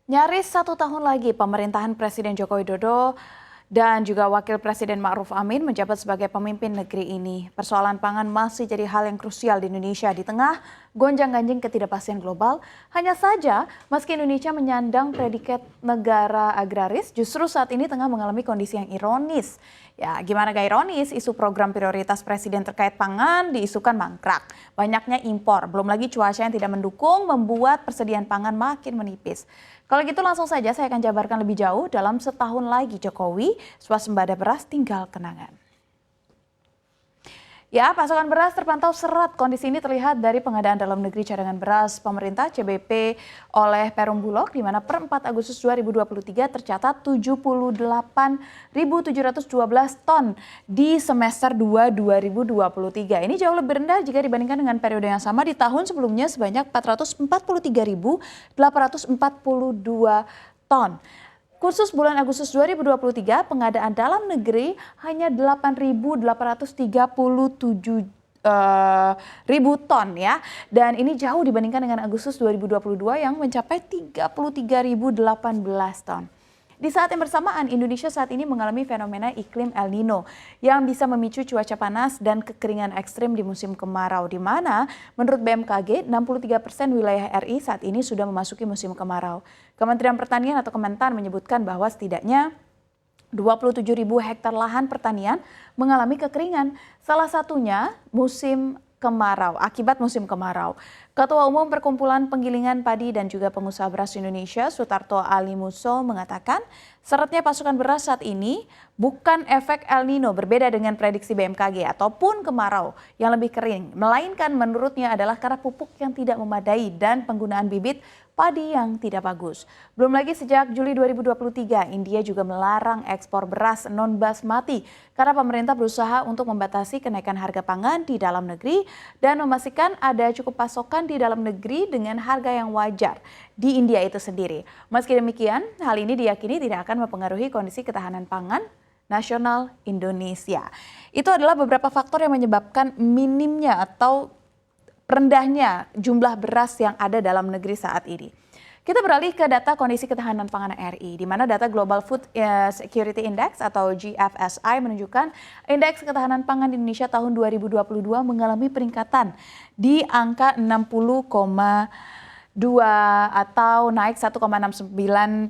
Nyaris 1 tahun lagi pemerintahan Presiden Joko Widodo dan juga Wakil Presiden Ma'ruf Amin menjabat sebagai pemimpin negeri ini. Persoalan pangan masih jadi hal yang krusial di Indonesia di tengah gonjang-ganjing ketidakpastian global. Hanya saja, meski Indonesia menyandang predikat negara agraris, justru saat ini tengah mengalami kondisi yang ironis. Ya, gimana gak ironis, isu program prioritas Presiden terkait pangan diisukan mangkrak. Banyaknya impor, belum lagi cuaca yang tidak mendukung membuat persediaan pangan makin menipis. Kalau gitu langsung saja saya akan jabarkan lebih jauh dalam setahun lagi Jokowi, swasembada beras tinggal kenangan. Ya, pasokan beras terpantau seret. Kondisi ini terlihat dari pengadaan dalam negeri cadangan beras pemerintah CBP oleh Perum Bulog, di mana per 4 Agustus 2023 tercatat 78.712 ton di semester 2 2023. Ini jauh lebih rendah jika dibandingkan dengan periode yang sama di tahun sebelumnya sebanyak 443.842 ton. Khusus bulan Agustus 2023, pengadaan dalam negeri hanya 8.837 ribu ton ya. Dan ini jauh dibandingkan dengan Agustus 2022 yang mencapai 33.018 ton. Di saat yang bersamaan, Indonesia saat ini mengalami fenomena iklim El Nino yang bisa memicu cuaca panas dan kekeringan ekstrim di musim kemarau, di mana menurut BMKG 63% wilayah RI saat ini sudah memasuki musim kemarau. Kementerian Pertanian atau Kementan menyebutkan bahwa setidaknya 27.000 hektar lahan pertanian mengalami kekeringan, salah satunya akibat musim kemarau. Ketua Umum Perkumpulan Penggilingan Padi dan juga Pengusaha Beras Indonesia, Sutarto Alimuso, mengatakan seretnya pasokan beras saat ini bukan efek El Nino, berbeda dengan prediksi BMKG ataupun kemarau yang lebih kering, melainkan menurutnya adalah karena pupuk yang tidak memadai dan penggunaan bibit padi yang tidak bagus. Belum lagi sejak Juli 2023, India juga melarang ekspor beras non-basmati karena pemerintah berusaha untuk membatasi kenaikan harga pangan di dalam negeri dan memastikan ada cukup pasokan di dalam negeri dengan harga yang wajar di India itu sendiri. Meski demikian, hal ini diyakini tidak akan mempengaruhi kondisi ketahanan pangan nasional Indonesia. Itu adalah beberapa faktor yang menyebabkan minimnya atau rendahnya jumlah beras yang ada dalam negeri saat ini. Kita beralih ke data kondisi ketahanan pangan RI, di mana data Global Food Security Index atau GFSI menunjukkan indeks ketahanan pangan di Indonesia tahun 2022 mengalami peningkatan di angka 60,2 atau naik 1,69%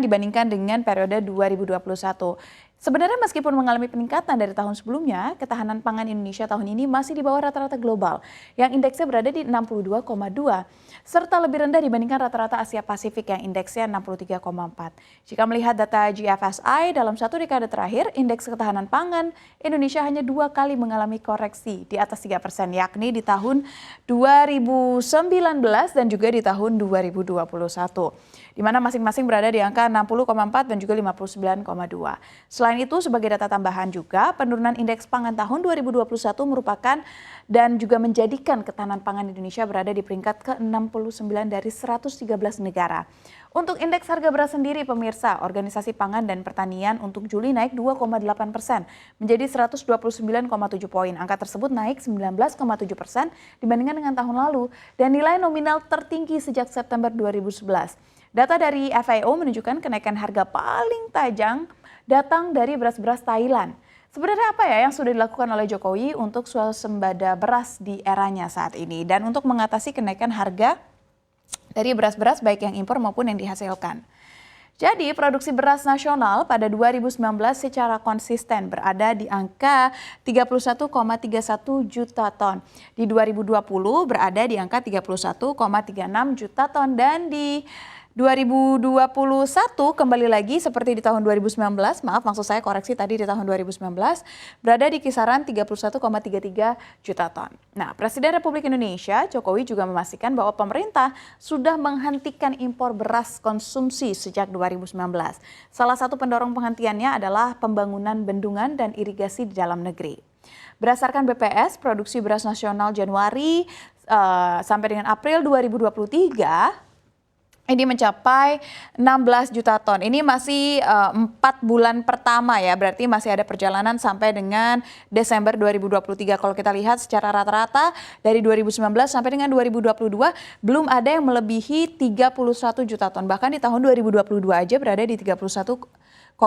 dibandingkan dengan periode 2021. Sebenarnya meskipun mengalami peningkatan dari tahun sebelumnya, ketahanan pangan Indonesia tahun ini masih di bawah rata-rata global yang indeksnya berada di 62,2 serta lebih rendah dibandingkan rata-rata Asia Pasifik yang indeksnya 63,4. Jika melihat data GFSI dalam satu dekade terakhir, indeks ketahanan pangan Indonesia hanya 2 kali mengalami koreksi di atas 3%, yakni di tahun 2019 dan juga di tahun 2021. Di mana masing-masing berada di angka 60,4 dan juga 59,2. Selain itu, sebagai data tambahan juga, penurunan indeks pangan tahun 2021 merupakan dan juga menjadikan ketahanan pangan Indonesia berada di peringkat ke-69 dari 113 negara. Untuk indeks harga beras sendiri, pemirsa, Organisasi Pangan dan Pertanian untuk Juli naik 2,8% menjadi 129,7 poin. Angka tersebut naik 19,7% dibandingkan dengan tahun lalu dan nilai nominal tertinggi sejak September 2011. Data dari FAO menunjukkan kenaikan harga paling tajam datang dari beras-beras Thailand. Sebenarnya apa ya yang sudah dilakukan oleh Jokowi untuk swasembada beras di eranya saat ini dan untuk mengatasi kenaikan harga dari beras-beras baik yang impor maupun yang dihasilkan. Jadi produksi beras nasional pada 2019 secara konsisten berada di angka 31,31 juta ton. Di 2020 berada di angka 31,36 juta ton dan di 2021 kembali lagi seperti di tahun 2019, maksud saya koreksi tadi di tahun 2019, berada di kisaran 31,33 juta ton. Nah, Presiden Republik Indonesia Jokowi juga memastikan bahwa pemerintah sudah menghentikan impor beras konsumsi sejak 2019. Salah satu pendorong penghentiannya adalah pembangunan bendungan dan irigasi di dalam negeri. Berdasarkan BPS, produksi beras nasional Januari sampai dengan April 2023 ini mencapai 16 juta ton. Ini masih 4 bulan pertama ya, berarti masih ada perjalanan sampai dengan Desember 2023. Kalau kita lihat secara rata-rata dari 2019 sampai dengan 2022 belum ada yang melebihi 31 juta ton. Bahkan di tahun 2022 aja berada di 31,52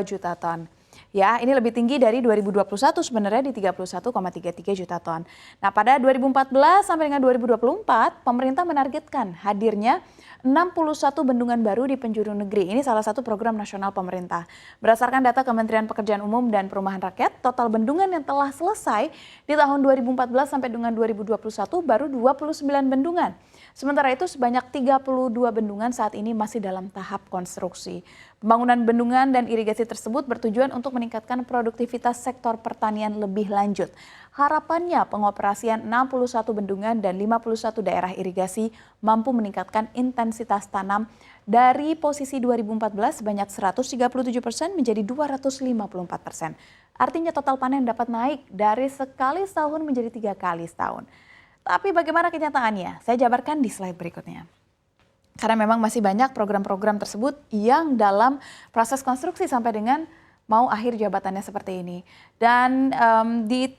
juta ton. Ya, ini lebih tinggi dari 2021 sebenarnya di 31,33 juta ton. Nah, pada 2014 sampai dengan 2024, pemerintah menargetkan hadirnya 61 bendungan baru di penjuru negeri. Ini salah satu program nasional pemerintah. Berdasarkan data Kementerian Pekerjaan Umum dan Perumahan Rakyat, total bendungan yang telah selesai di tahun 2014 sampai dengan 2021 baru 29 bendungan. Sementara itu sebanyak 32 bendungan saat ini masih dalam tahap konstruksi. Pembangunan bendungan dan irigasi tersebut bertujuan untuk meningkatkan produktivitas sektor pertanian lebih lanjut. Harapannya pengoperasian 61 bendungan dan 51 daerah irigasi mampu meningkatkan intensitas tanam dari posisi 2014 sebanyak 137% menjadi 254%. Artinya total panen dapat naik dari sekali setahun menjadi 3 kali setahun. Tapi bagaimana kenyataannya? Saya jabarkan di slide berikutnya. Karena memang masih banyak program-program tersebut yang dalam proses konstruksi sampai dengan mau akhir jabatannya seperti ini. Dan di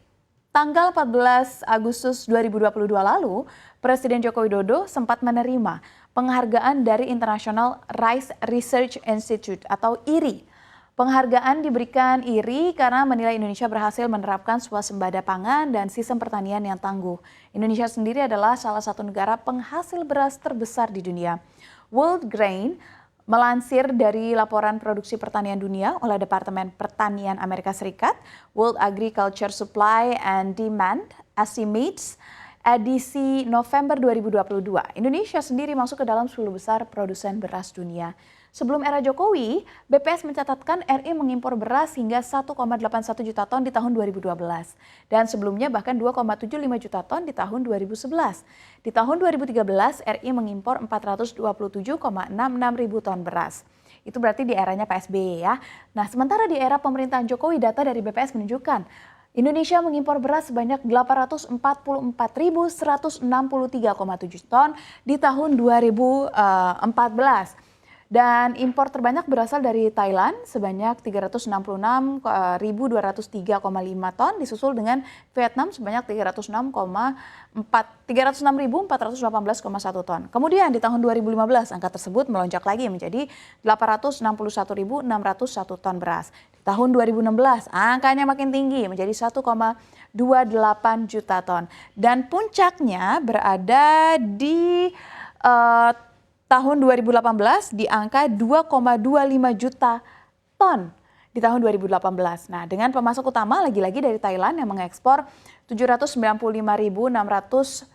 tanggal 14 Agustus 2022 lalu, Presiden Joko Widodo sempat menerima penghargaan dari International Rice Research Institute atau IRI. Penghargaan diberikan IRI karena menilai Indonesia berhasil menerapkan swasembada pangan dan sistem pertanian yang tangguh. Indonesia sendiri adalah salah satu negara penghasil beras terbesar di dunia. World Grain melansir dari laporan produksi pertanian dunia oleh Departemen Pertanian Amerika Serikat, World Agriculture Supply and Demand Estimates, edisi November 2022. Indonesia sendiri masuk ke dalam 10 besar produsen beras dunia. Sebelum era Jokowi, BPS mencatatkan RI mengimpor beras hingga 1,81 juta ton di tahun 2012. Dan sebelumnya bahkan 2,75 juta ton di tahun 2011. Di tahun 2013, RI mengimpor 427,66 ribu ton beras. Itu berarti di eranya PSBY ya. Nah, sementara di era pemerintahan Jokowi, data dari BPS menunjukkan Indonesia mengimpor beras sebanyak 844.163,7 ton di tahun 2014. Dan impor terbanyak berasal dari Thailand sebanyak 366.203,5 ton, disusul dengan Vietnam sebanyak 306.418,1 ton. Kemudian di tahun 2015 angka tersebut melonjak lagi menjadi 861.601 ton beras. Di tahun 2016 angkanya makin tinggi menjadi 1,28 juta ton. Dan puncaknya berada di tahun 2018 di angka 2,25 juta ton di tahun 2018. Nah, dengan pemasok utama lagi-lagi dari Thailand yang mengekspor 795.600,1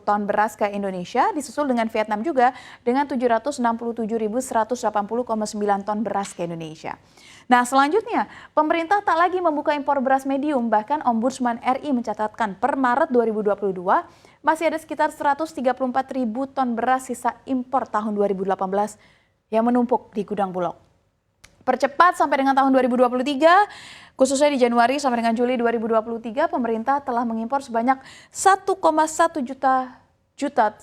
ton beras ke Indonesia, disusul dengan Vietnam juga dengan 767.180,9 ton beras ke Indonesia. Nah, selanjutnya, pemerintah tak lagi membuka impor beras medium, bahkan Ombudsman RI mencatatkan per Maret 2022 masih ada sekitar 134.000 ton beras sisa impor tahun 2018 yang menumpuk di gudang Bulog. Percepat sampai dengan tahun 2023, khususnya di Januari sampai dengan Juli 2023, pemerintah telah mengimpor sebanyak 1,17 juta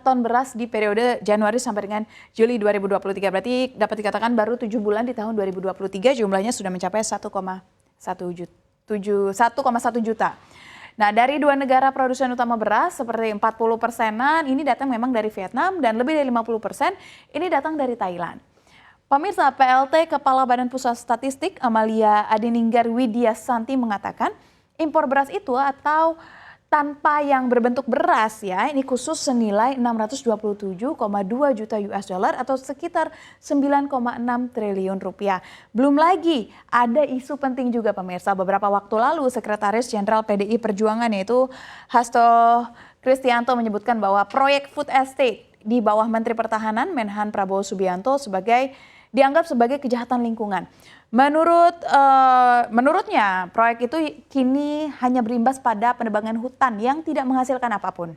ton beras di periode Januari sampai dengan Juli 2023. Berarti dapat dikatakan baru 7 bulan di tahun 2023 jumlahnya sudah mencapai 1,1 juta. Nah, dari dua negara produsen utama beras seperti 40%-an ini datang memang dari Vietnam dan lebih dari 50% ini datang dari Thailand. Pemirsa, PLT Kepala Badan Pusat Statistik Amalia Adininggar Widiasanti mengatakan impor beras itu atau tanpa yang berbentuk beras ya, ini khusus senilai 627,2 juta US dollar atau sekitar 9,6 triliun rupiah. Belum lagi ada isu penting juga pemirsa, beberapa waktu lalu Sekretaris Jenderal PDI Perjuangan yaitu Hasto Kristianto menyebutkan bahwa proyek food estate di bawah Menteri Pertahanan Menhan Prabowo Subianto dianggap sebagai kejahatan lingkungan. Menurutnya, proyek itu kini hanya berimbas pada penebangan hutan yang tidak menghasilkan apapun.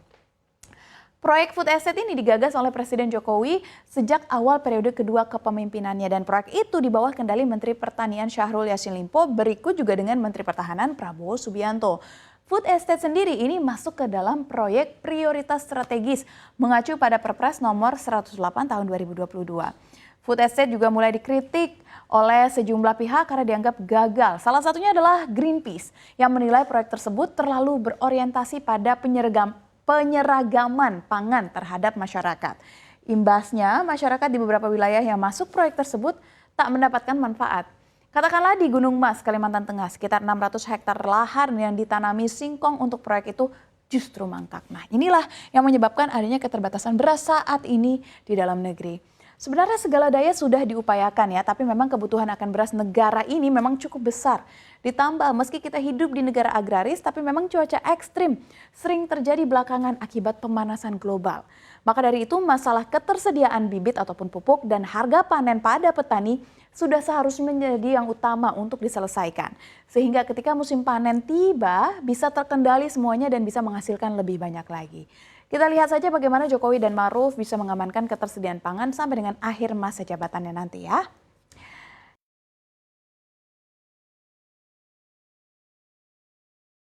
Proyek food estate ini digagas oleh Presiden Jokowi sejak awal periode kedua kepemimpinannya dan proyek itu di bawah kendali Menteri Pertanian Syahrul Yassin Limpo berikut juga dengan Menteri Pertahanan Prabowo Subianto. Food estate sendiri ini masuk ke dalam proyek prioritas strategis mengacu pada Perpres nomor 108 tahun 2022. Food estate juga mulai dikritik oleh sejumlah pihak karena dianggap gagal. Salah satunya adalah Greenpeace yang menilai proyek tersebut terlalu berorientasi pada penyeragaman pangan terhadap masyarakat. Imbasnya, masyarakat di beberapa wilayah yang masuk proyek tersebut tak mendapatkan manfaat. Katakanlah di Gunung Mas, Kalimantan Tengah, sekitar 600 hektar lahan yang ditanami singkong untuk proyek itu justru mangkrak. Nah, inilah yang menyebabkan adanya keterbatasan beras saat ini di dalam negeri. Sebenarnya segala daya sudah diupayakan ya, tapi memang kebutuhan akan beras negara ini memang cukup besar. Ditambah meski kita hidup di negara agraris, tapi memang cuaca ekstrim sering terjadi belakangan akibat pemanasan global. Maka dari itu masalah ketersediaan bibit ataupun pupuk dan harga panen pada petani sudah seharusnya menjadi yang utama untuk diselesaikan. Sehingga ketika musim panen tiba bisa terkendali semuanya dan bisa menghasilkan lebih banyak lagi. Kita lihat saja bagaimana Jokowi dan Ma'ruf bisa mengamankan ketersediaan pangan sampai dengan akhir masa jabatannya nanti ya.